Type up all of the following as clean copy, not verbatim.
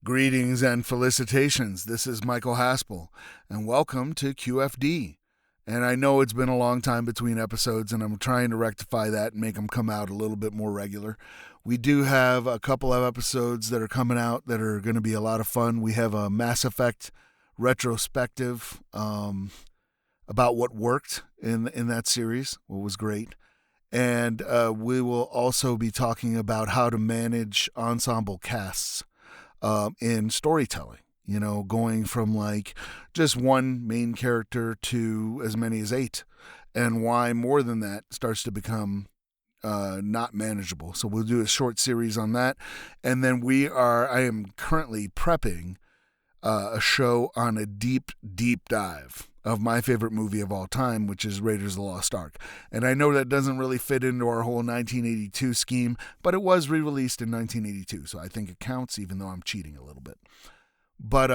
Greetings and felicitations. This is Michael Haspel, and welcome to QFD. And I know it's been a long time between episodes, and I'm trying to rectify that and make them come out a little bit more regular. We do have a couple of episodes that are coming out that are going to be a lot of fun. We have a Mass Effect retrospective about what worked in that series, what was great. And we will also be talking about how to manage ensemble casts in storytelling, going from like just one main character to as many as 8, and why more than that starts to become not manageable. So we'll do a short series on that. And then I am currently prepping a show on a deep dive of my favorite movie of all time, which is Raiders of the Lost Ark. And I know that doesn't really fit into our whole 1982 scheme, but it was re-released in 1982, so I think it counts, even though I'm cheating a little bit. But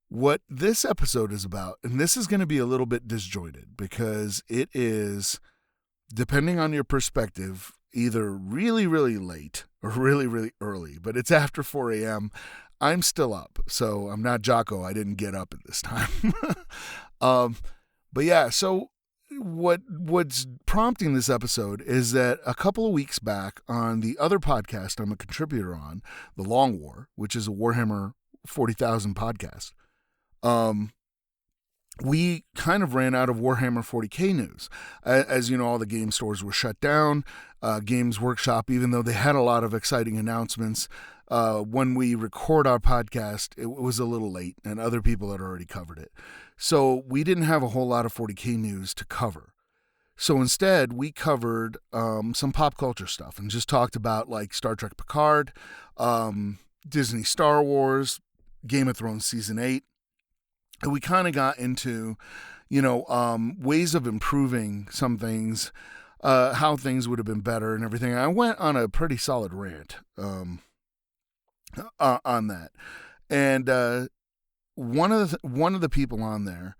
what this episode is about, and this is going to be a little bit disjointed, because it is, depending on your perspective, either really, really late or really, really early, but it's after 4 a.m., I'm still up, so I'm not Jocko. I didn't get up at this time. But yeah, so what's prompting this episode is that a couple of weeks back on the other podcast I'm a contributor on, The Long War, which is a Warhammer 40,000 podcast, we kind of ran out of Warhammer 40K news. As you know, all the game stores were shut down. Games Workshop, even though they had a lot of exciting announcements, when we record our podcast, it was a little late and other people had already covered it. So we didn't have a whole lot of 40K news to cover. So instead, we covered some pop culture stuff and just talked about like Star Trek Picard, Disney Star Wars, Game of Thrones Season 8. And we kind of got into, ways of improving some things, how things would have been better and everything. I went on a pretty solid rant on that. And one of the people on there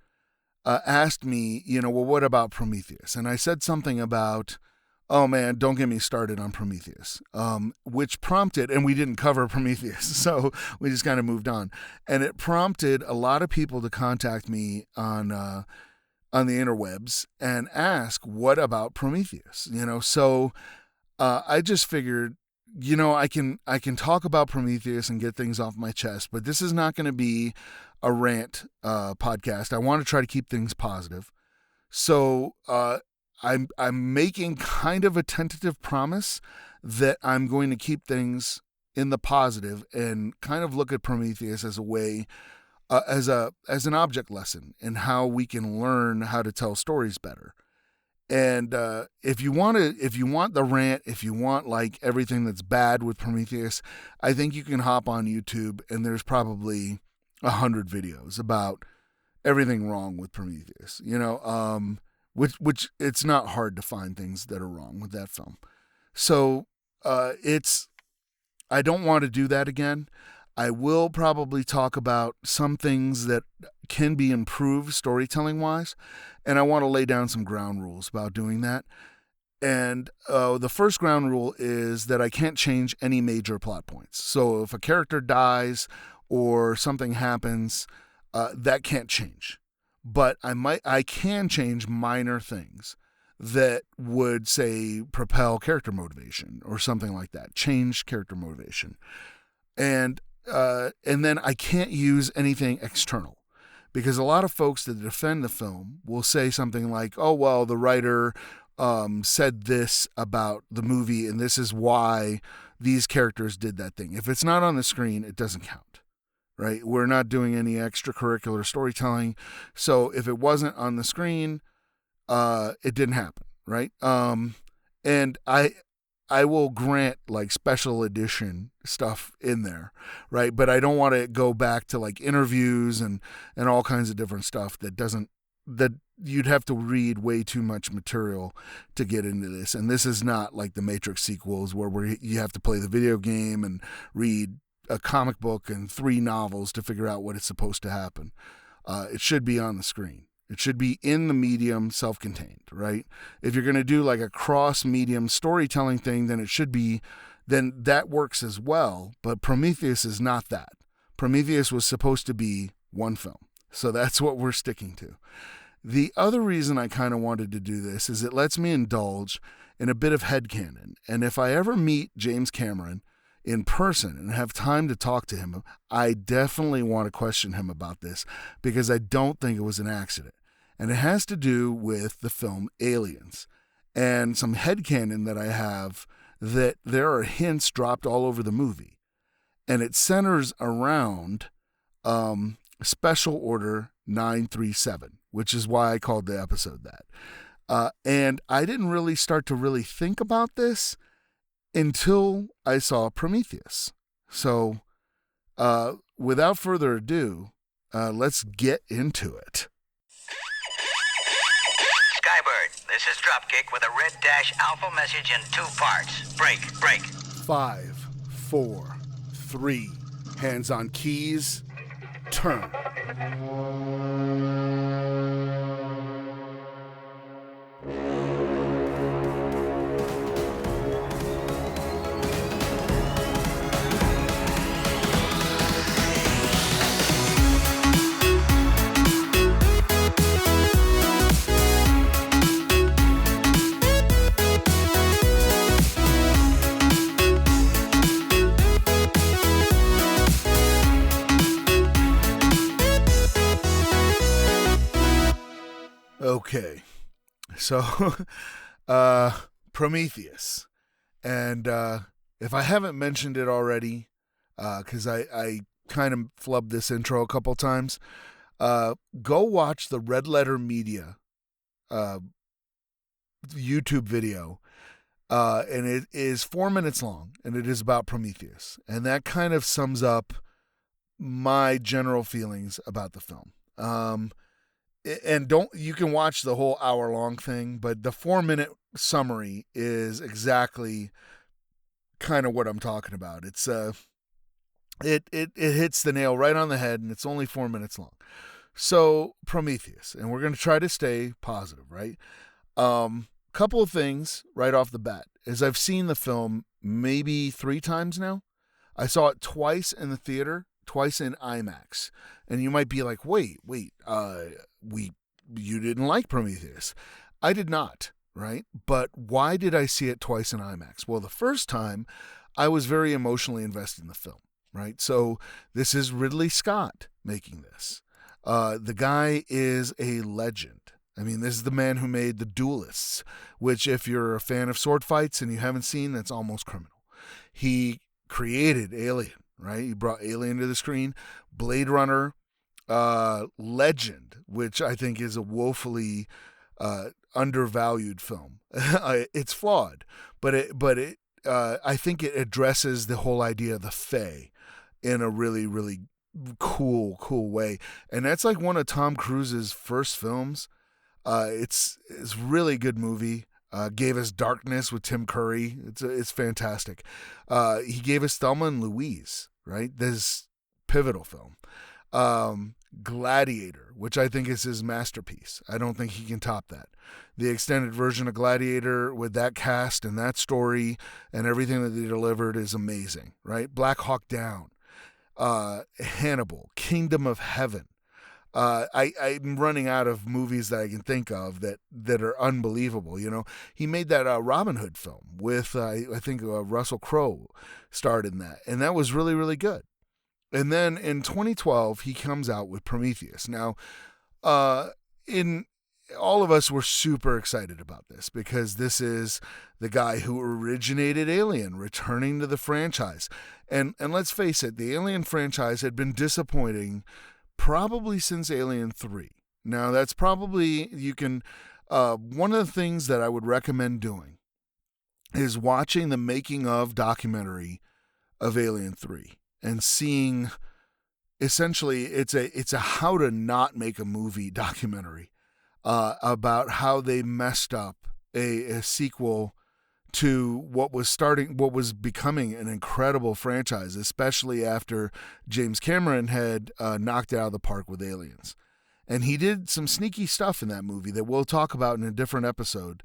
asked me, well, what about Prometheus? And I said something about, oh man, don't get me started on Prometheus, which prompted, and we didn't cover Prometheus, so we just kind of moved on. And it prompted a lot of people to contact me on the interwebs and ask, what about Prometheus? So I just figured, I can talk about Prometheus and get things off my chest, but this is not going to be a rant podcast. I want to try to keep things positive. So I'm making kind of a tentative promise that I'm going to keep things in the positive and kind of look at Prometheus as a way, as an object lesson in how we can learn how to tell stories better. And if you want the rant, if you want like everything that's bad with Prometheus, I think you can hop on YouTube and there's probably 100 videos about everything wrong with Prometheus. Which it's not hard to find things that are wrong with that film. So I don't want to do that again. I will probably talk about some things that can be improved storytelling wise, and I want to lay down some ground rules about doing that. And the first ground rule is that I can't change any major plot points. So if a character dies or something happens, that can't change. But I can change minor things that would, say, propel character motivation or something like that. Change character motivation. And then I can't use anything external, because a lot of folks that defend the film will say something like, oh, well, the writer said this about the movie and this is why these characters did that thing. If it's not on the screen, it doesn't count. Right? We're not doing any extracurricular storytelling. So if it wasn't on the screen, it didn't happen. Right? And I will grant like special edition stuff in there. Right? But I don't want to go back to like interviews and all kinds of different stuff that you'd have to read way too much material to get into this. And this is not like the Matrix sequels where you have to play the video game and read a comic book and 3 novels to figure out what is supposed to happen. It should be on the screen. It should be in the medium, self-contained, right? If you're going to do like a cross-medium storytelling thing, then that works as well. But Prometheus is not that. Prometheus was supposed to be one film. So that's what we're sticking to. The other reason I kind of wanted to do this is it lets me indulge in a bit of headcanon. And if I ever meet James Cameron in person and have time to talk to him, I definitely want to question him about this because I don't think it was an accident. And it has to do with the film Aliens and some headcanon that I have that there are hints dropped all over the movie. And it centers around Special Order 937, which is why I called the episode that. And I didn't really start to really think about this until I saw Prometheus. So without further ado, let's get into it. Skybird, this is Dropkick with a red dash alpha message in 2 parts. Break. 5, 4, 3, hands on keys, turn. Okay, so Prometheus, and if I haven't mentioned it already, because I kind of flubbed this intro a couple times, go watch the Red Letter Media YouTube video, and it is 4 minutes long, and it is about Prometheus, and that kind of sums up my general feelings about the film. And you can watch the whole hour-long thing, but the 4-minute summary is exactly kind of what I'm talking about. It's it hits the nail right on the head, and it's only 4 minutes long. So Prometheus, and we're going to try to stay positive, right? Couple of things right off the bat, as I've seen the film maybe 3 times now. I saw it twice in the theater, twice in IMAX, and you might be like, wait, you didn't like Prometheus. I did not, right? But why did I see it twice in IMAX? Well, the first time, I was very emotionally invested in the film, right? So this is Ridley Scott making this. The guy is a legend. I mean, this is the man who made The Duelists, which if you're a fan of sword fights and you haven't seen, that's almost criminal. He created Alien, right? He brought Alien to the screen. Blade Runner, Legend, which I think is a woefully undervalued film. It's flawed, but I think it addresses the whole idea of the Fae in a really, really cool way. And that's like one of Tom Cruise's first films. It's a really good movie. Gave us Darkness with Tim Curry. It's fantastic. He gave us Thelma and Louise, right? This pivotal film. Gladiator, which I think is his masterpiece. I don't think he can top that. The extended version of Gladiator with that cast and that story and everything that they delivered is amazing, right? Black Hawk Down, Hannibal, Kingdom of Heaven. I'm running out of movies that I can think of that are unbelievable. You know, he made that Robin Hood film with I think Russell Crowe starred in that, and that was really, really good. And then in 2012, he comes out with Prometheus. Now, in all of us were super excited about this because this is the guy who originated Alien returning to the franchise. And let's face it, the Alien franchise had been disappointing probably since Alien 3. Now, that's probably, one of the things that I would recommend doing is watching the making of documentary of Alien 3 and seeing, essentially, it's a how to not make a movie documentary about how they messed up a sequel to what was becoming an incredible franchise, especially after James Cameron had knocked it out of the park with Aliens. And he did some sneaky stuff in that movie that we'll talk about in a different episode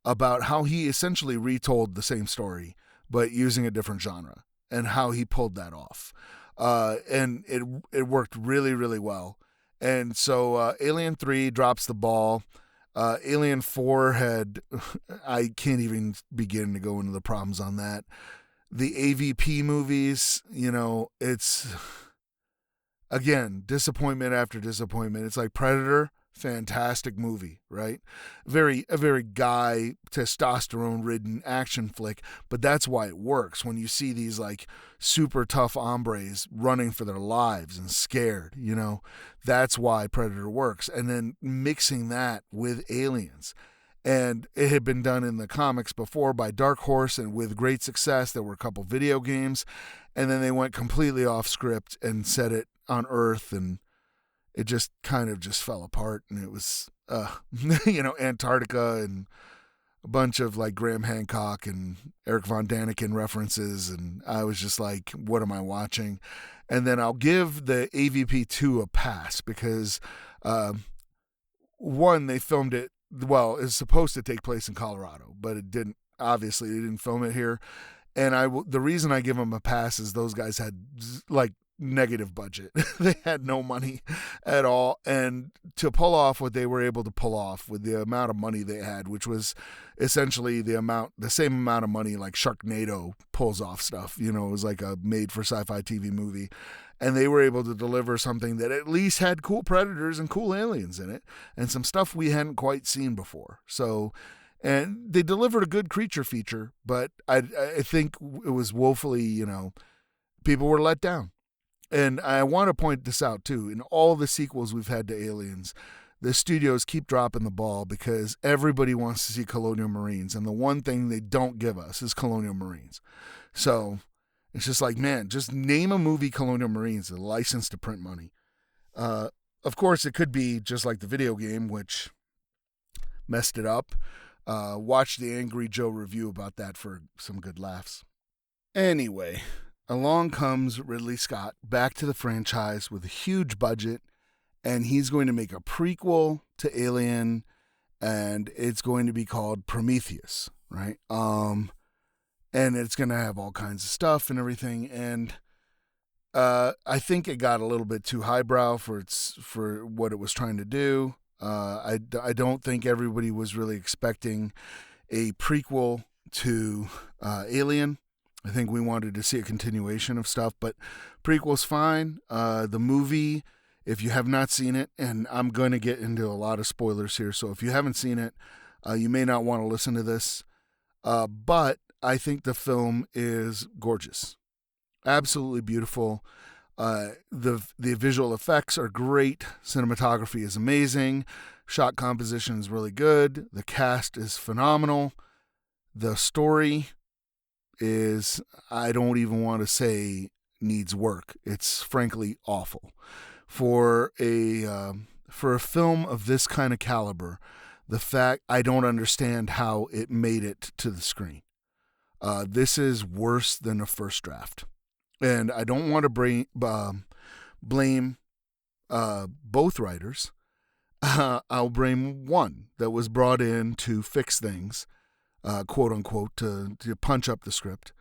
about how he essentially retold the same story, but using a different genre and how he pulled that off. And it worked really, really well. And so Alien 3 drops the ball. Alien 4 had, I can't even begin to go into the problems on that. The AVP movies, it's, again, disappointment after disappointment. It's like Predator, fantastic movie, right? A very guy, testosterone-ridden action flick, but that's why it works. When you see these like super tough hombres running for their lives and scared, that's why Predator works. And then mixing that with Aliens. And it had been done in the comics before by Dark Horse and with great success. There were a couple video games, and then they went completely off script and set it on Earth, and it just kind of just fell apart. And it was, Antarctica and a bunch of like Graham Hancock and Eric Von Daniken references. And I was just like, what am I watching? And then I'll give the AVP2 a pass because, one, they filmed it, well, it's supposed to take place in Colorado, but it didn't. Obviously, they didn't film it here. And the reason I give them a pass is those guys had like negative budget. They had no money at all. And to pull off what they were able to pull off with the amount of money they had, which was essentially the same amount of money like Sharknado pulls off stuff. It was like a made for sci-fi TV movie. And they were able to deliver something that at least had cool predators and cool aliens in it and some stuff we hadn't quite seen before. So, and they delivered a good creature feature, but I think it was woefully, people were let down. And I want to point this out too. In all the sequels we've had to Aliens, the studios keep dropping the ball because everybody wants to see Colonial Marines. And the one thing they don't give us is Colonial Marines. So it's just like, man, just name a movie Colonial Marines, a license to print money. Of course, it could be just like the video game, which messed it up. Watch the Angry Joe review about that for some good laughs. Anyway, along comes Ridley Scott back to the franchise with a huge budget, and he's going to make a prequel to Alien, and it's going to be called Prometheus, right? And it's going to have all kinds of stuff and everything. And I think it got a little bit too highbrow for what it was trying to do. I don't think everybody was really expecting a prequel to Alien. I think we wanted to see a continuation of stuff, but prequel's fine. The movie, if you have not seen it, and I'm going to get into a lot of spoilers here, so if you haven't seen it, you may not want to listen to this. But I think the film is gorgeous. Absolutely beautiful. The visual effects are great. Cinematography is amazing. Shot composition is really good. The cast is phenomenal. The story is, I don't even want to say needs work. It's frankly awful. For a film of this kind of caliber, the fact I don't understand how it made it to the screen. This is worse than a first draft. And I don't want to blame both writers. I'll blame one that was brought in to fix things, quote unquote, to punch up the script,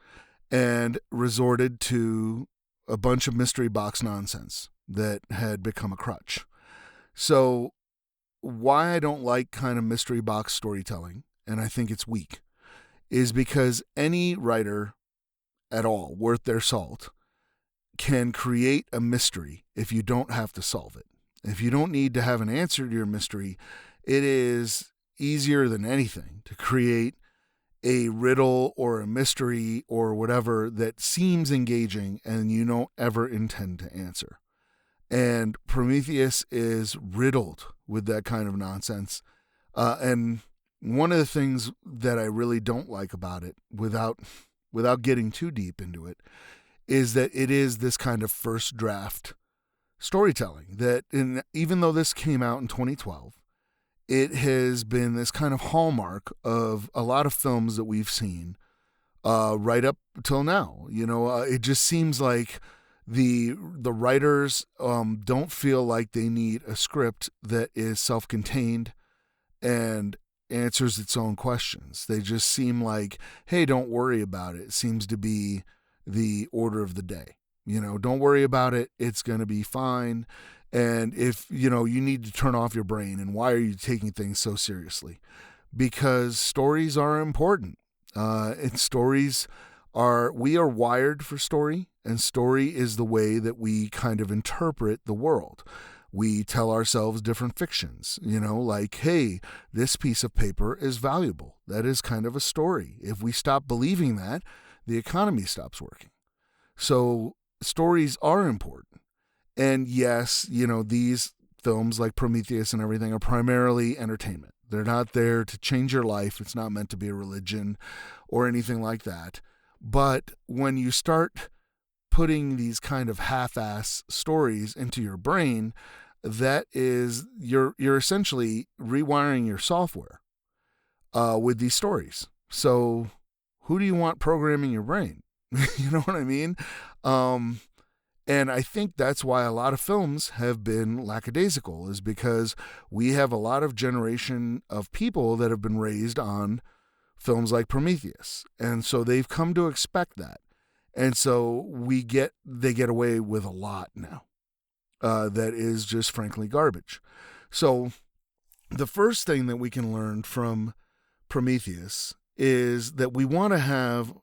and resorted to a bunch of mystery box nonsense that had become a crutch. So why I don't like kind of mystery box storytelling, and I think it's weak, is because any writer at all worth their salt can create a mystery if you don't have to solve it. If you don't need to have an answer to your mystery, it is easier than anything to create a riddle or a mystery or whatever that seems engaging and you don't ever intend to answer. And Prometheus is riddled with that kind of nonsense. And one of the things that I really don't like about it, without getting too deep into it, is that it is this kind of first draft storytelling that, even though this came out in 2012, it has been this kind of hallmark of a lot of films that we've seen right up till now. It just seems like the writers don't feel like they need a script that is self-contained and answers its own questions. They just seem like, hey, don't worry about it. It seems to be the order of the day. Don't worry about it. It's going to be fine. And if, you need to turn off your brain, and why are you taking things so seriously? Because stories are important. We are wired for story, and story is the way that we kind of interpret the world. We tell ourselves different fictions, like, hey, this piece of paper is valuable. That is kind of a story. If we stop believing that, the economy stops working. So stories are important. And yes, these films like Prometheus and everything are primarily entertainment. They're not there to change your life. It's not meant to be a religion or anything like that. But when you start putting these kind of half-ass stories into your brain, that is, you're essentially rewiring your software with these stories. So who do you want programming your brain? You know what I mean? And I think that's why a lot of films have been lackadaisical, is because we have a lot of generation of people that have been raised on films like Prometheus. And so they've come to expect that. And so they get away with a lot now that is just frankly garbage. So the first thing that we can learn from Prometheus is that we want to have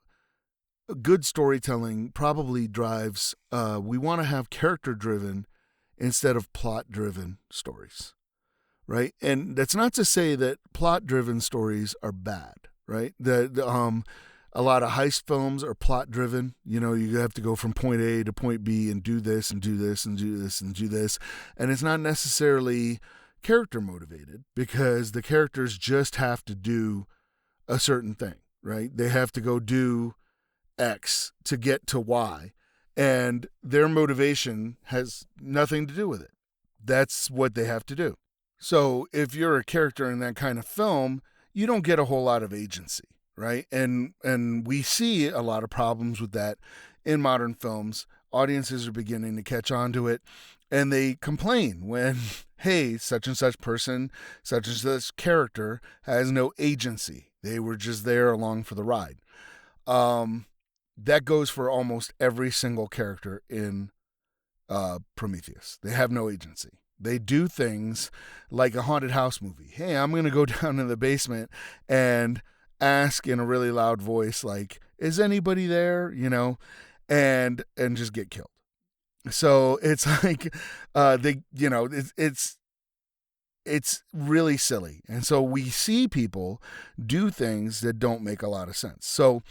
good storytelling probably drives, we want to have character-driven instead of plot-driven stories, right? And that's not to say that plot-driven stories are bad, right? A lot of heist films are plot-driven. You have to go from point A to point B and do this and do this and do this and do this. And it's not necessarily character-motivated, because the characters just have to do a certain thing, right? They have to go do X to get to Y, and their motivation has nothing to do with it. That's what they have to do. So if you're a character in that kind of film, you don't get a whole lot of agency, right? And we see a lot of problems with that in modern films. Audiences are beginning to catch on to it, and they complain when, hey, such and such person, such and such character has no agency. They were just there along for the ride. That goes for almost every single character in Prometheus. They have no agency. They do things like a haunted house movie. Hey, I'm going to go down in the basement and ask in a really loud voice, like, is anybody there? And just get killed. So it's like it's really silly. And so we see people do things that don't make a lot of sense. So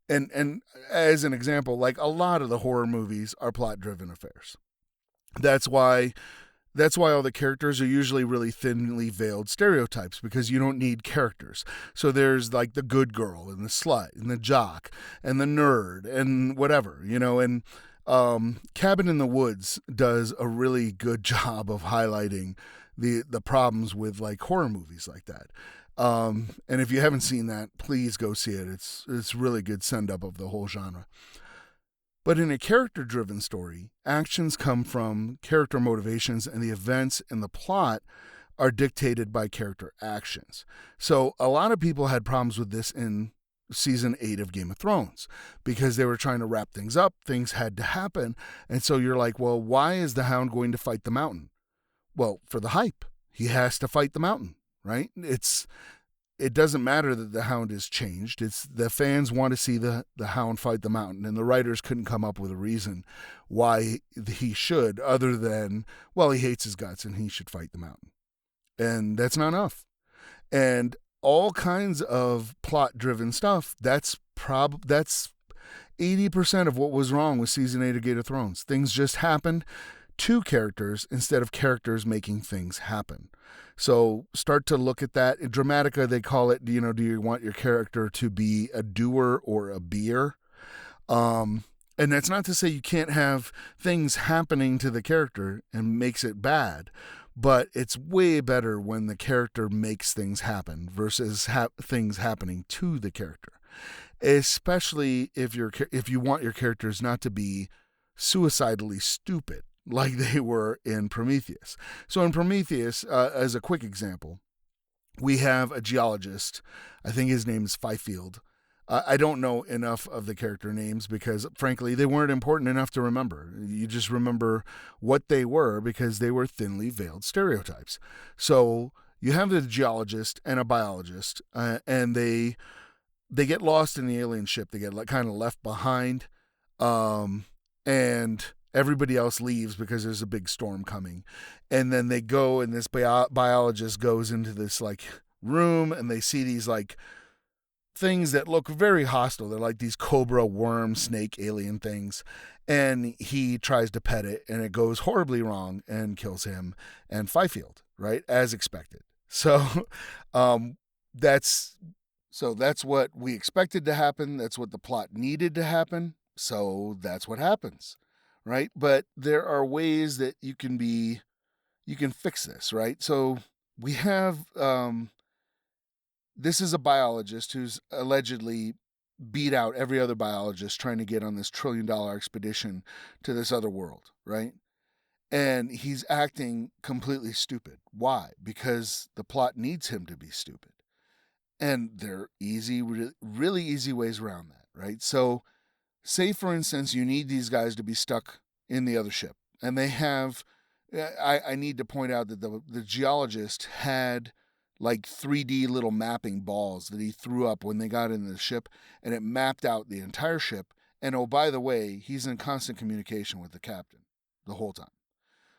And as an example, like a lot of the horror movies are plot-driven affairs. That's why all the characters are usually really thinly veiled stereotypes, because you don't need characters. So there's like the good girl and the slut and the jock and the nerd and whatever, and Cabin in the Woods does a really good job of highlighting the problems with like horror movies like that. And if you haven't seen that, please go see it. It's really good send up of the whole genre. But in a character-driven story, actions come from character motivations, and the events in the plot are dictated by character actions. So a lot of people had problems with this in season 8 of Game of Thrones, because they were trying to wrap things up. Things had to happen. And so you're like, well, why is the Hound going to fight the Mountain? Well, for the hype. He has to fight the Mountain. Right? It doesn't matter that the Hound is changed. It's the fans want to see the Hound fight the Mountain, and the writers couldn't come up with a reason why he should, other than, well, he hates his guts and he should fight the Mountain. And that's not enough. And all kinds of plot-driven stuff, that's 80% of what was wrong with season 8 of Game of Thrones. Things just happened to characters instead of characters making things happen. So start to look at that. In Dramatica, they call it, do you want your character to be a doer or a beer? And that's not to say you can't have things happening to the character and makes it bad, but it's way better when the character makes things happen versus things happening to the character. Especially if you want your characters not to be suicidally stupid, like they were in Prometheus. So in Prometheus, as a quick example, we have a geologist. I think his name is Fifield. I don't know enough of the character names because, frankly, they weren't important enough to remember. You just remember what they were because they were thinly veiled stereotypes. So you have the geologist and a biologist, and they get lost in the alien ship. They get kind of left behind, and everybody else leaves because there's a big storm coming. And then they go, and this biologist goes into this like room, and they see these like things that look very hostile. They're like these cobra, worm, snake, alien things. And he tries to pet it, and it goes horribly wrong and kills him and Fifield, right? As expected. So that's what we expected to happen. That's what the plot needed to happen. So that's what happens, right? But there are ways that you can fix this, right? So we have this is a biologist who's allegedly beat out every other biologist trying to get on this $1 trillion expedition to this other world, right? And he's acting completely stupid. Why? Because the plot needs him to be stupid. And there are easy, really easy ways around that, right? So say, for instance, you need these guys to be stuck in the other ship. And they have, I need to point out that the geologist had like 3D little mapping balls that he threw up when they got into the ship, and it mapped out the entire ship. And oh, by the way, he's in constant communication with the captain the whole time.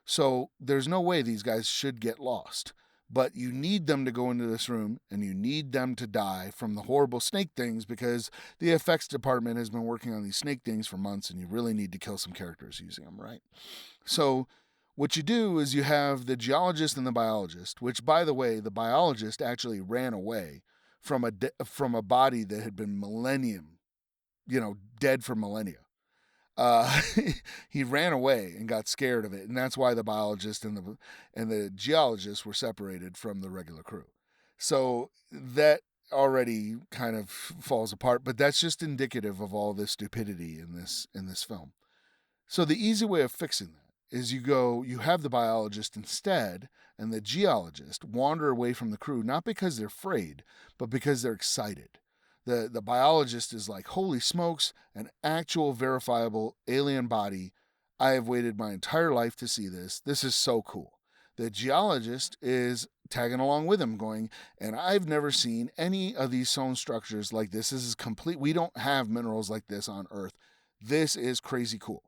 So there's no way these guys should get lost. But you need them to go into this room, and you need them to die from the horrible snake things because the effects department has been working on these snake things for months, and you really need to kill some characters using them, right? So what you do is you have the geologist and the biologist, which, by the way, the biologist actually ran away from a body that had been dead for millennia. He ran away and got scared of it, and that's why the biologist and the geologist were separated from the regular crew. So that already kind of falls apart, but that's just indicative of all this stupidity in this film. So the easy way of fixing that is you have the biologist instead and the geologist wander away from the crew, not because they're afraid, but because they're excited. The biologist is like, holy smokes, an actual verifiable alien body. I have waited my entire life to see this. This is so cool. The geologist is tagging along with him going, and I've never seen any of these stone structures like this. This is complete. We don't have minerals like this on Earth. This is crazy cool.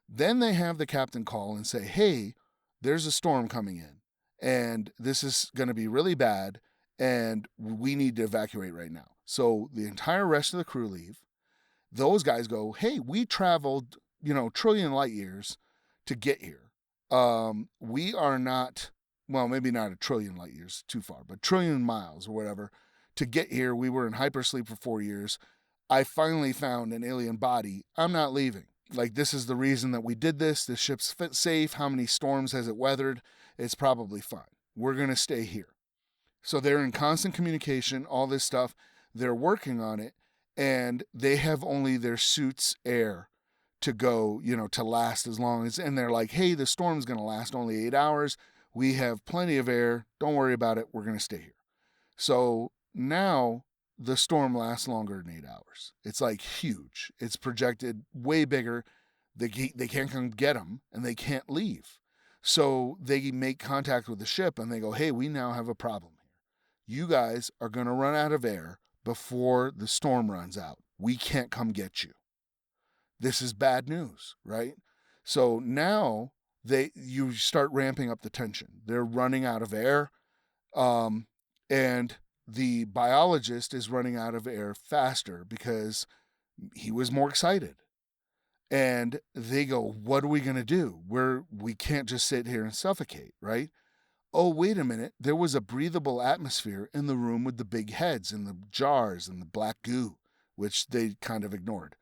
Then they have the captain call and say, hey, there's a storm coming in, and this is going to be really bad, and we need to evacuate right now. So the entire rest of the crew leave. Those guys go, hey, we traveled, trillion light years to get here. We are not, well, maybe not a trillion light years, too far, but trillion miles or whatever to get here. We were in hypersleep for 4 years. I finally found an alien body. I'm not leaving. Like, this is the reason that we did this. The ship's safe. How many storms has it weathered? It's probably fine. We're going to stay here. So they're in constant communication, all this stuff. They're working on it, and they have only their suit's air to go, to last as long as, and they're like, hey, the storm's going to last only 8 hours. We have plenty of air. Don't worry about it. We're going to stay here. So now the storm lasts longer than 8 hours. It's like huge. It's projected way bigger. They can't come get them, and they can't leave. So they make contact with the ship, and they go, hey, we now have a problem here. You guys are going to run out of air before the storm runs out. We can't come get you. This is bad news, right? So now you start ramping up the tension. They're running out of air, and the biologist is running out of air faster because he was more excited. And they go, what are we going to do? We can't just sit here and suffocate, right? Oh, wait a minute. There was a breathable atmosphere in the room with the big heads and the jars and the black goo, which they kind of ignored.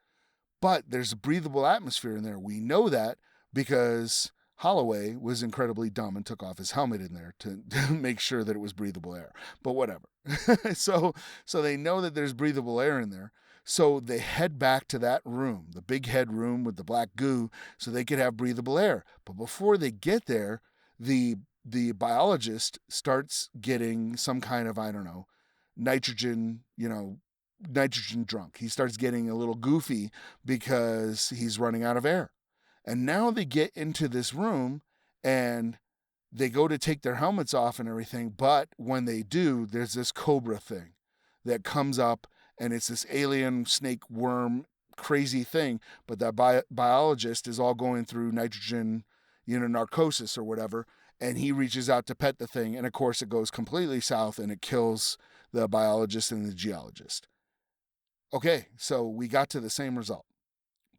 But there's a breathable atmosphere in there. We know that because Holloway was incredibly dumb and took off his helmet in there to make sure that it was breathable air. But whatever. So they know that there's breathable air in there. So they head back to that room, the big head room with the black goo, so they could have breathable air. But before they get there, the biologist starts getting some kind of, I don't know, nitrogen, nitrogen drunk. He starts getting a little goofy because he's running out of air. And now they get into this room and they go to take their helmets off and everything. But when they do, there's this cobra thing that comes up, and it's this alien snake worm crazy thing. But that biologist is all going through nitrogen, narcosis or whatever. And he reaches out to pet the thing. And of course, it goes completely south and it kills the biologist and the geologist. Okay, so we got to the same result.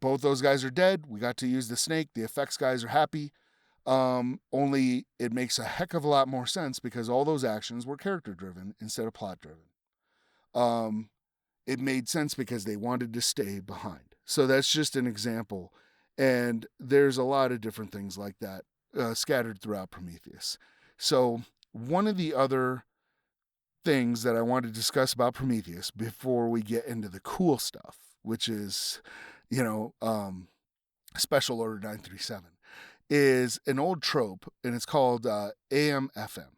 Both those guys are dead. We got to use the snake. The effects guys are happy. Only it makes a heck of a lot more sense because all those actions were character driven instead of plot driven. It made sense because they wanted to stay behind. So that's just an example. And there's a lot of different things like that scattered throughout Prometheus. So one of the other things that I want to discuss about Prometheus before we get into the cool stuff, which is, Special Order 937, is an old trope, and it's called AM/FM,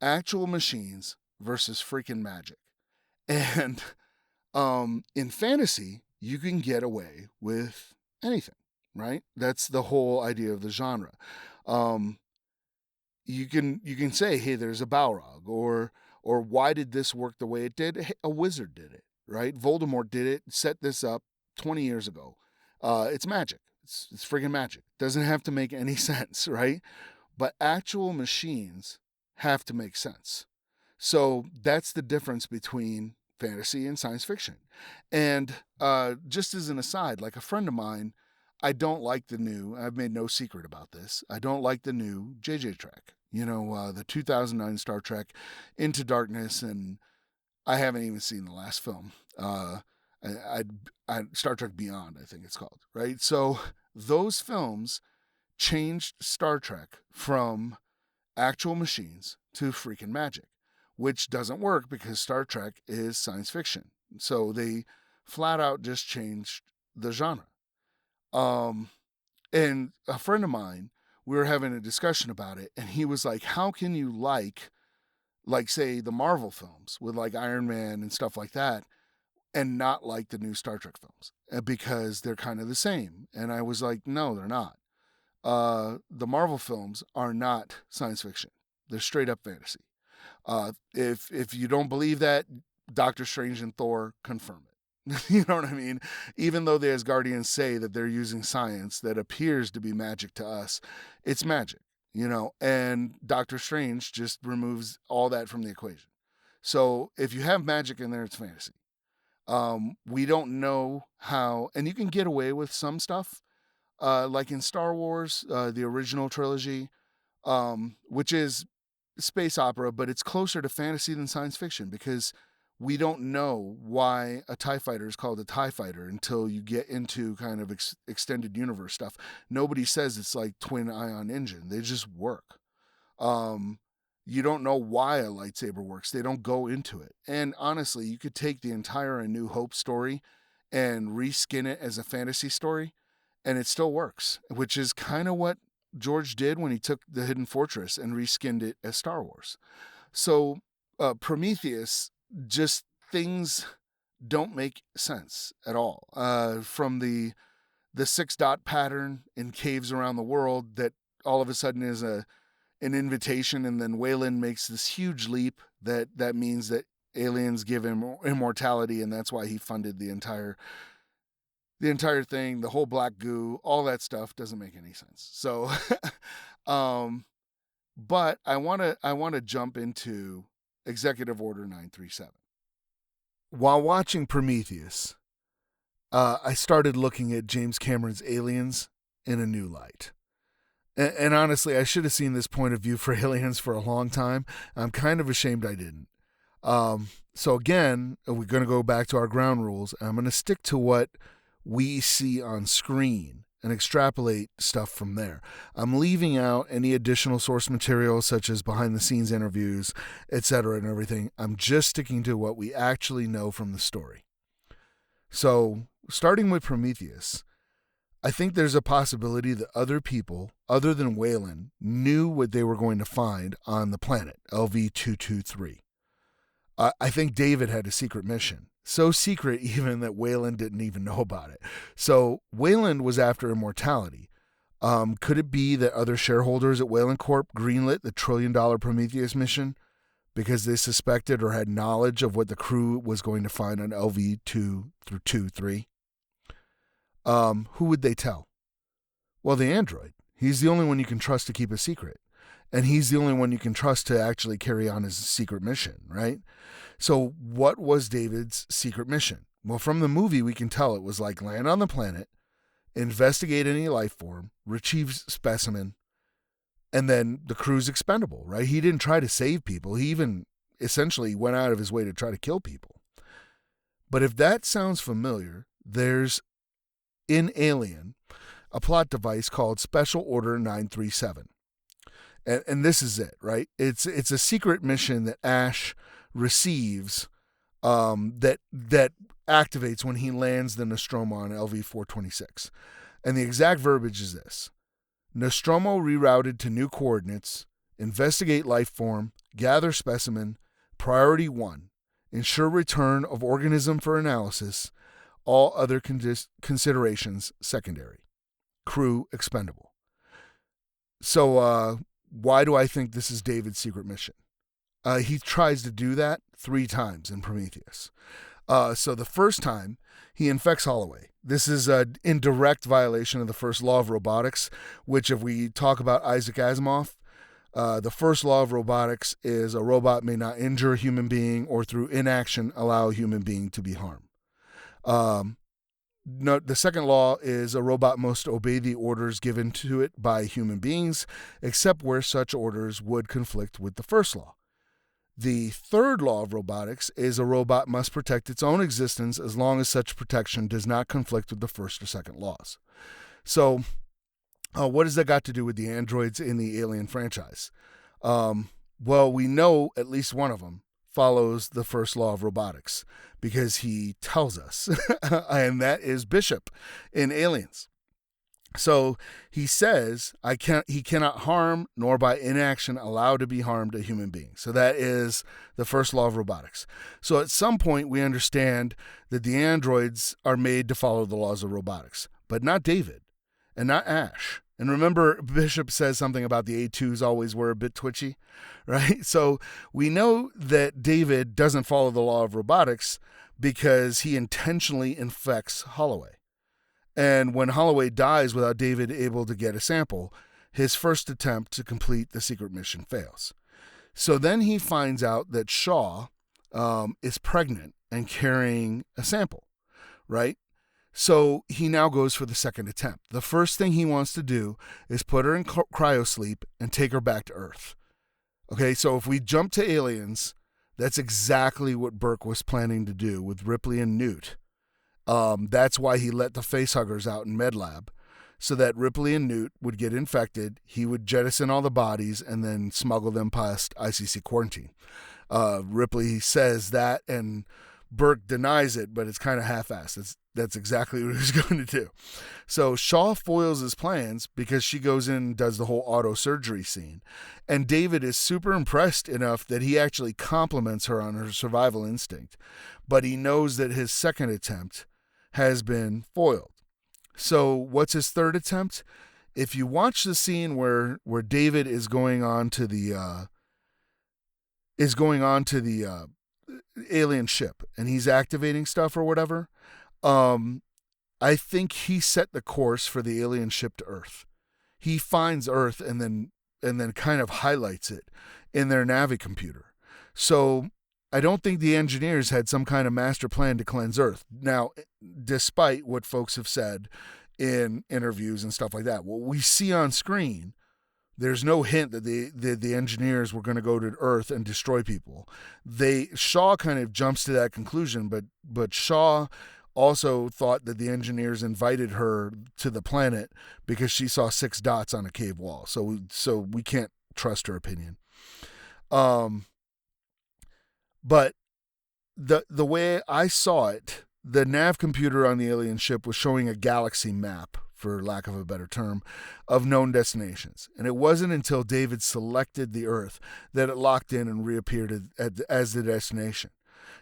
actual machines versus freaking magic. And in fantasy, you can get away with anything, right? That's the whole idea of the genre. You can say, hey, there's a Balrog, or why did this work the way it did? Hey, a wizard did it, right? Voldemort did it, set this up 20 years ago. It's magic. It's friggin' magic. Doesn't have to make any sense, right? But actual machines have to make sense. So that's the difference between fantasy and science fiction. And just as an aside, like a friend of mine, I don't like the new, I've made no secret about this, I don't like the new JJ Trek. The 2009 Star Trek Into Darkness, and I haven't even seen the last film. Star Trek Beyond, I think it's called, right? So those films changed Star Trek from actual machines to freaking magic, which doesn't work because Star Trek is science fiction. So they flat out just changed the genre. And a friend of mine, we were having a discussion about it, and he was like, how can you like say the Marvel films with like Iron Man and stuff like that, and not like the new Star Trek films because they're kind of the same? And I was like, no, they're not. The Marvel films are not science fiction. They're straight up fantasy. If you don't believe that, Doctor Strange and Thor confirm it. You know what I mean? Even though the Asgardians say that they're using science that appears to be magic to us, it's magic, and Doctor Strange just removes all that from the equation. So if you have magic in there, it's fantasy. We don't know how, and you can get away with some stuff, like in Star Wars, the original trilogy, which is space opera, but it's closer to fantasy than science fiction because we don't know why a TIE fighter is called a TIE fighter until you get into kind of extended universe stuff. Nobody says it's like twin ion engine. They just work. You don't know why a lightsaber works. They don't go into it. And honestly, you could take the entire A New Hope story and reskin it as a fantasy story, and it still works, which is kind of what George did when he took the Hidden Fortress and reskinned it as Star Wars. So Prometheus, just things don't make sense at all. From the 6-dot pattern in caves around the world that all of a sudden is an invitation, and then Wayland makes this huge leap that means that aliens give him immortality, and that's why he funded the entire thing. The whole black goo, all that stuff doesn't make any sense. So, but I want to jump into Executive Order 937. While watching Prometheus, I started looking at James Cameron's Aliens in a new light. And honestly, I should have seen this point of view for Aliens for a long time. I'm kind of ashamed I didn't. So again, we're going to go back to our ground rules. I'm going to stick to what we see on screen and extrapolate stuff from there. I'm leaving out any additional source material such as behind the scenes interviews, etc. and everything. I'm just sticking to what we actually know from the story. So, starting with Prometheus, I think there's a possibility that other people, other than Wayland, knew what they were going to find on the planet, LV-223. I think David had a secret mission. So secret even that Wayland didn't even know about it. So Wayland was after immortality. Could it be that other shareholders at Wayland Corp greenlit the $1 trillion Prometheus mission because they suspected or had knowledge of what the crew was going to find on LV-2 through 2-3? Who would they tell? Well, the android. He's the only one you can trust to keep a secret. And he's the only one you can trust to actually carry on his secret mission, right? So what was David's secret mission? Well, from the movie, we can tell it was like land on the planet, investigate any life form, retrieve specimen, and then the crew's expendable, right? He didn't try to save people. He even essentially went out of his way to try to kill people. But if that sounds familiar, there's in Alien a plot device called Special Order 937. And this is it, right? It's a secret mission that Ash receives that activates when he lands the Nostromo on LV-426. And the exact verbiage is this: Nostromo rerouted to new coordinates, investigate life form, gather specimen, priority 1, ensure return of organism for analysis, all other considerations secondary. Crew expendable. So why do I think this is David's secret mission? He tries to do that 3 times in Prometheus. So the first time, he infects Holloway. This is in direct violation of the first law of robotics, which if we talk about Isaac Asimov, the first law of robotics is a robot may not injure a human being or through inaction allow a human being to be harmed. No, the second law is a robot must obey the orders given to it by human beings, except where such orders would conflict with the first law. The third law of robotics is a robot must protect its own existence as long as such protection does not conflict with the first or second laws. So, what has that got to do with the androids in the Alien franchise? Well, we know at least one of them follows the first law of robotics because he tells us, and that is Bishop in Aliens. So he says, he cannot harm nor by inaction allow to be harmed a human being. So that is the first law of robotics. So at some point we understand that the androids are made to follow the laws of robotics, but not David and not Ash. And remember, Bishop says something about the A2s always were a bit twitchy, right? So we know that David doesn't follow the law of robotics because he intentionally infects Holloway. And when Holloway dies without David able to get a sample, his first attempt to complete the secret mission fails. So then he finds out that Shaw is pregnant and carrying a sample, right? So he now goes for the second attempt. The first thing he wants to do is put her in cryosleep and take her back to Earth. Okay, so if we jump to Aliens, that's exactly what Burke was planning to do with Ripley and Newt. That's why he let the facehuggers out in MedLab, so that Ripley and Newt would get infected, he would jettison all the bodies, and then smuggle them past ICC quarantine. Ripley says that, and Burke denies it, but it's kind of half-assed. That's exactly what he was going to do. So Shaw foils his plans because she goes in and does the whole auto surgery scene. And David is super impressed enough that he actually compliments her on her survival instinct. But he knows that his second attempt has been foiled. So what's his third attempt? If you watch the scene where David is going on to the alien ship and he's activating stuff or whatever, I think he set the course for the alien ship to Earth. He finds Earth and then kind of highlights it in their Navi computer. So I don't think the engineers had some kind of master plan to cleanse Earth. Now, despite what folks have said in interviews and stuff like that, what we see on screen, there's no hint that the engineers were going to go to Earth and destroy people. Shaw kind of jumps to that conclusion, but Shaw also thought that the engineers invited her to the planet because she saw 6 dots on a cave wall. So we can't trust her opinion. But the way I saw it, the nav computer on the alien ship was showing a galaxy map, for lack of a better term, of known destinations. And it wasn't until David selected the Earth that it locked in and reappeared as the destination.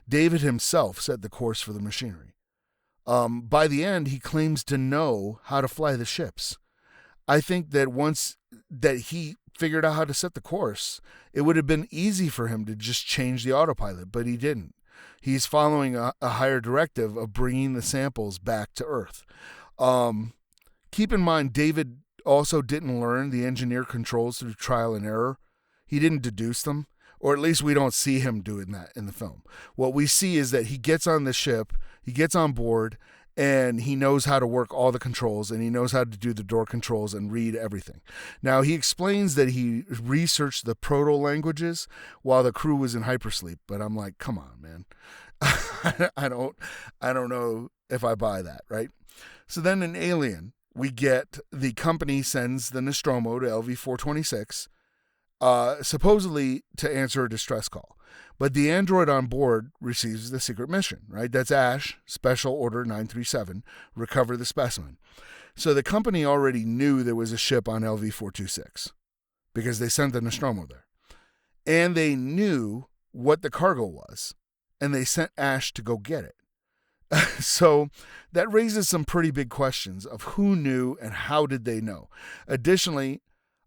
David himself set the course for the machinery. By the end, he claims to know how to fly the ships. I think that once that he figured out how to set the course, it would have been easy for him to just change the autopilot, but he didn't. He's following a higher directive of bringing the samples back to Earth. Keep in mind, David also didn't learn the engineer controls through trial and error. He didn't deduce them, or at least we don't see him doing that in the film. What we see is that he gets on the ship, he gets on board, and he knows how to work all the controls, and he knows how to do the door controls and read everything. Now, he explains that he researched the proto-languages while the crew was in hypersleep, but I'm like, come on, man. I don't know if I buy that, right? So then in Alien, we get the company sends the Nostromo to LV-426, supposedly to answer a distress call. But the android on board receives the secret mission, right? That's Ash, Special Order 937, recover the specimen. So the company already knew there was a ship on LV-426 because they sent the Nostromo there. And they knew what the cargo was, and they sent Ash to go get it. So that raises some pretty big questions of who knew and how did they know. Additionally,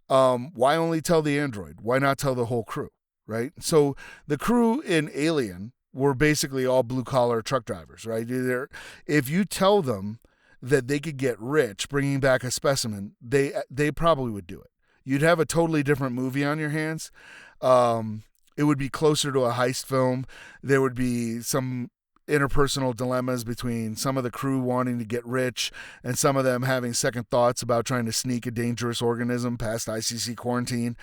why only tell the android? Why not tell the whole crew, right? So the crew in Alien were basically all blue-collar truck drivers, right? If you tell them that they could get rich bringing back a specimen, they probably would do it. You'd have a totally different movie on your hands. It would be closer to a heist film. There would be some interpersonal dilemmas between some of the crew wanting to get rich and some of them having second thoughts about trying to sneak a dangerous organism past ICC quarantine.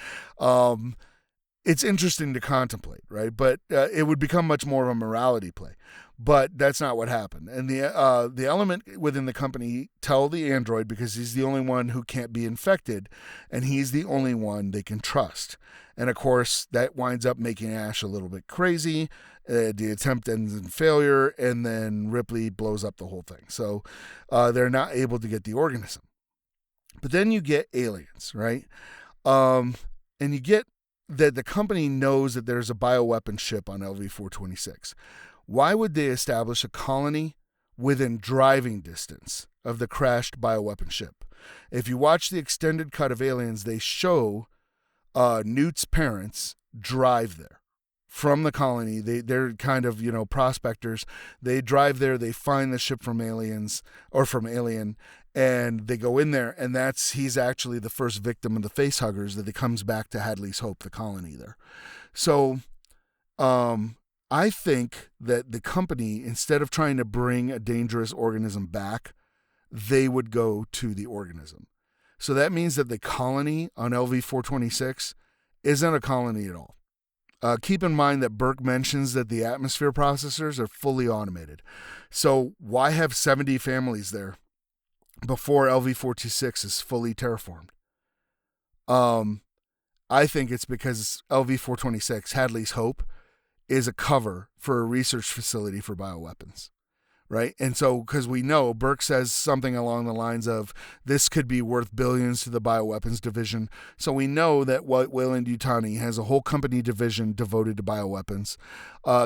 It's interesting to contemplate, right? But it would become much more of a morality play. But that's not what happened. And the element within the company tell the android because he's the only one who can't be infected, and he's the only one they can trust. And of course, that winds up making Ash a little bit crazy. The attempt ends in failure, and then Ripley blows up the whole thing. So they're not able to get the organism. But then you get aliens, right? And you get that the company knows that there's a bioweapon ship on LV-426. Why would they establish a colony within driving distance of the crashed bioweapon ship? If you watch the extended cut of Aliens, they show Newt's parents drive there from the colony. They're kind of, prospectors. They drive there, they find the ship from Aliens or from Alien, and they go in there, and he's actually the first victim of the facehuggers that comes back to Hadley's Hope, the colony there. So I think that the company, instead of trying to bring a dangerous organism back, they would go to the organism. So that means that the colony on LV-426 isn't a colony at all. Keep in mind that Burke mentions that the atmosphere processors are fully automated. So why have 70 families there before LV-426 is fully terraformed? I think it's because LV-426, Hadley's Hope, is a cover for a research facility for bioweapons, right? And so, because we know, Burke says something along the lines of, this could be worth billions to the bioweapons division. So we know that Weyland-Yutani has a whole company division devoted to bioweapons.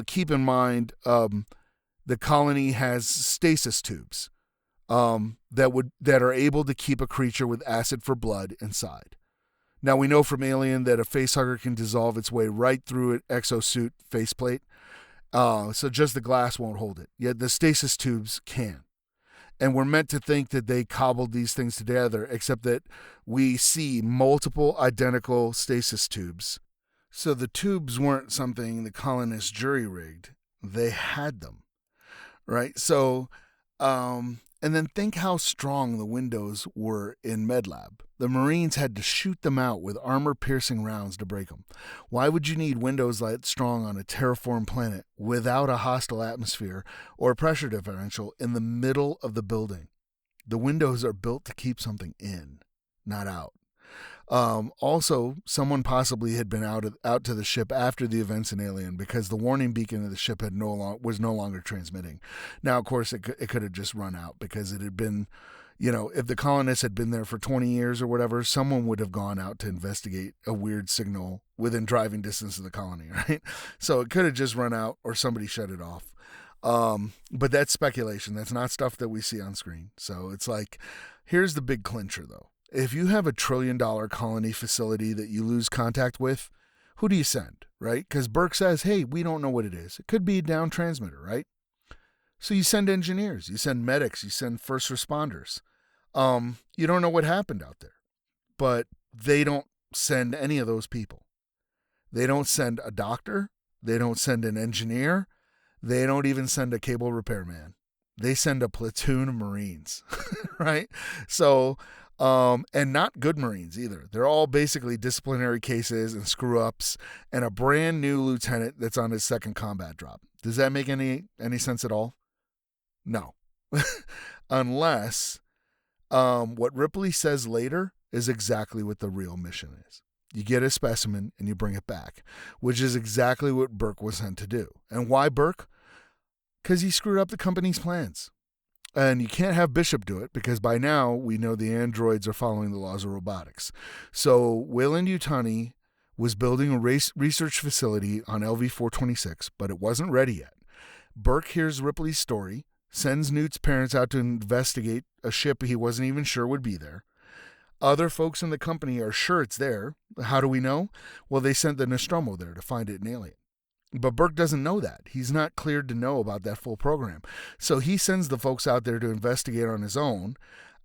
Keep in mind, the colony has stasis tubes that are able to keep a creature with acid for blood inside. Now, we know from Alien that a facehugger can dissolve its way right through an exosuit faceplate, so just the glass won't hold it. Yet the stasis tubes can. And we're meant to think that they cobbled these things together, except that we see multiple identical stasis tubes. So the tubes weren't something the colonists jury-rigged. They had them, right? So, and then think how strong the windows were in MedLab. The Marines had to shoot them out with armor-piercing rounds to break them. Why would you need windows that strong on a terraformed planet without a hostile atmosphere or pressure differential in the middle of the building? The windows are built to keep something in, not out. Also, someone possibly had been out to the ship after the events in Alien because the warning beacon of the ship was no longer transmitting. Now, of course, it could have just run out because it had been, If the colonists had been there for 20 years or whatever, someone would have gone out to investigate a weird signal within driving distance of the colony, right? So it could have just run out or somebody shut it off. But that's speculation. That's not stuff that we see on screen. So it's like, here's the big clincher, though. If you have $1 trillion colony facility that you lose contact with, who do you send, right? Because Burke says, hey, we don't know what it is. It could be a down transmitter, right? So you send engineers, you send medics, you send first responders. You don't know what happened out there, but they don't send any of those people. They don't send a doctor. They don't send an engineer. They don't even send a cable repairman. They send a platoon of Marines, right? So, and not good Marines either. They're all basically disciplinary cases and screw-ups and a brand new lieutenant that's on his second combat drop. Does that make any sense at all? No. Unless what Ripley says later is exactly what the real mission is. You get a specimen and you bring it back, which is exactly what Burke was sent to do. And why Burke? Because he screwed up the company's plans. And you can't have Bishop do it because by now we know the androids are following the laws of robotics. So Weyland-Yutani was building a research facility on LV-426, but it wasn't ready yet. Burke hears Ripley's story, sends Newt's parents out to investigate a ship he wasn't even sure would be there. Other folks in the company are sure it's there. How do we know? Well, they sent the Nostromo there to find it and alien. But Burke doesn't know that. He's not cleared to know about that full program. So he sends the folks out there to investigate on his own,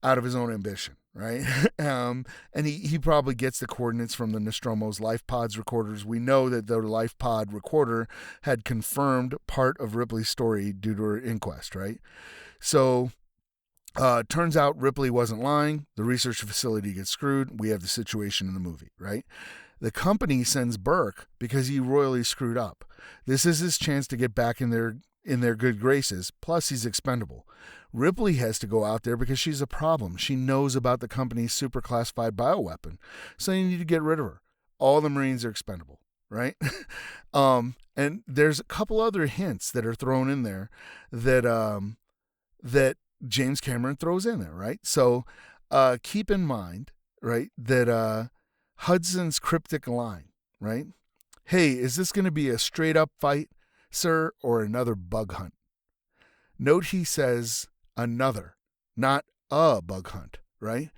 out of his own ambition, right? And he probably gets the coordinates from the Nostromo's life pods recorders. We know that the life pod recorder had confirmed part of Ripley's story due to her inquest, right? So turns out Ripley wasn't lying. The research facility gets screwed. We have the situation in the movie, right? The company sends Burke because he royally screwed up. This is his chance to get back in their good graces. Plus, he's expendable. Ripley has to go out there because she's a problem. She knows about the company's super classified bioweapon. So you need to get rid of her. All the Marines are expendable, right? And there's a couple other hints that are thrown in there that James Cameron throws in there, right? So keep in mind, right, that Hudson's cryptic line, right? Hey, is this going to be a straight up fight, sir, or another bug hunt? Note he says another, not a bug hunt, right?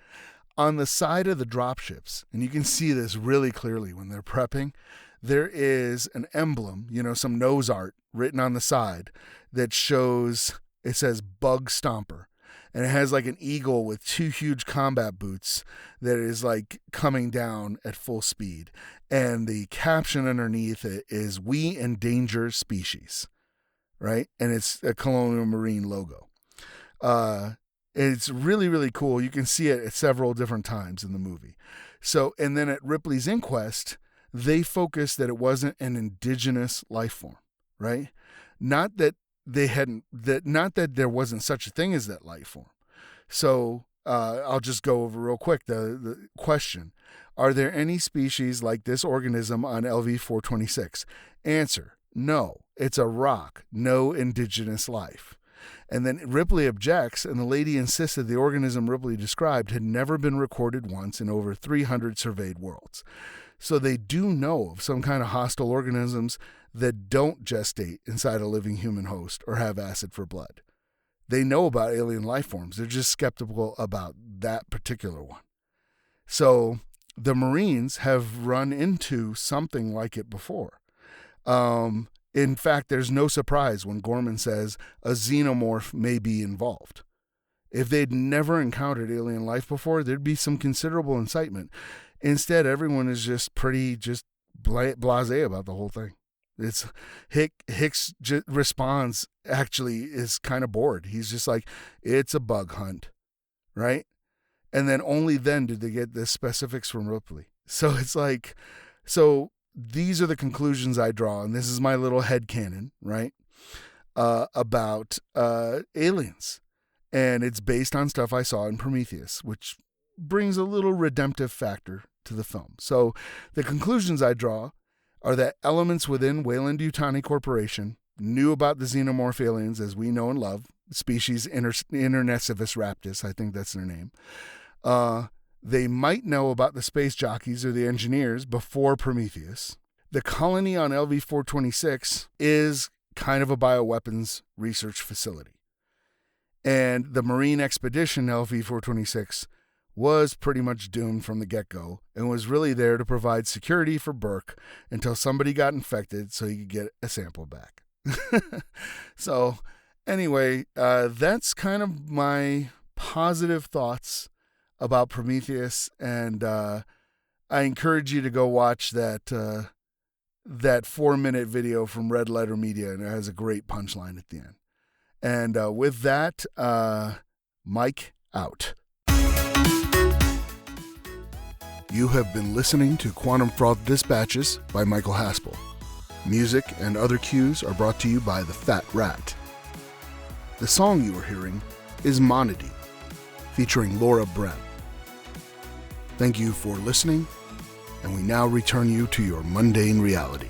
On the side of the dropships, and you can see this really clearly when they're prepping, there is an emblem, some nose art written on the side that shows, it says Bug Stomper. And it has like an eagle with two huge combat boots that is like coming down at full speed. And the caption underneath it is, "We endanger species," right? And it's a Colonial Marine logo. It's really, really cool. You can see it at several different times in the movie. So, and then at Ripley's inquest, they focused that it wasn't an indigenous life form, right? Not that there wasn't such a thing as that life form. So I'll just go over real quick the question. Are there any species like this organism on LV-426? Answer, no. It's a rock, no indigenous life. And then Ripley objects, and the lady insisted the organism Ripley described had never been recorded once in over 300 surveyed worlds. So they do know of some kind of hostile organisms that don't gestate inside a living human host or have acid for blood. They know about alien life forms. They're just skeptical about that particular one. So the Marines have run into something like it before. In fact, there's no surprise when Gorman says a xenomorph may be involved. If they'd never encountered alien life before, there'd be some considerable incitement. Instead, everyone is just pretty blasé about the whole thing. It's Hicks responds actually is kind of bored. He's just like, it's a bug hunt, right? And then only then did they get the specifics from Ripley. So it's like, so these are the conclusions I draw, and this is my little headcanon, right? About aliens. And it's based on stuff I saw in Prometheus, which brings a little redemptive factor to the film. So the conclusions I draw are that elements within Weyland-Yutani Corporation knew about the xenomorph aliens as we know and love, species, Internecivus raptus, I think that's their name. They might know about the space jockeys or the engineers before Prometheus. The colony on LV-426 is kind of a bioweapons research facility. And the Marine expedition LV-426 was pretty much doomed from the get-go and was really there to provide security for Burke until somebody got infected so he could get a sample back. So anyway, that's kind of my positive thoughts about Prometheus, and I encourage you to go watch that 4-minute video from Red Letter Media, and it has a great punchline at the end. And with that, Mike out. You have been listening to Quantum Froth Dispatches by Michael Haspel. Music and other cues are brought to you by The Fat Rat. The song you are hearing is Monody, featuring Laura Brehm. Thank you for listening, and we now return you to your mundane reality.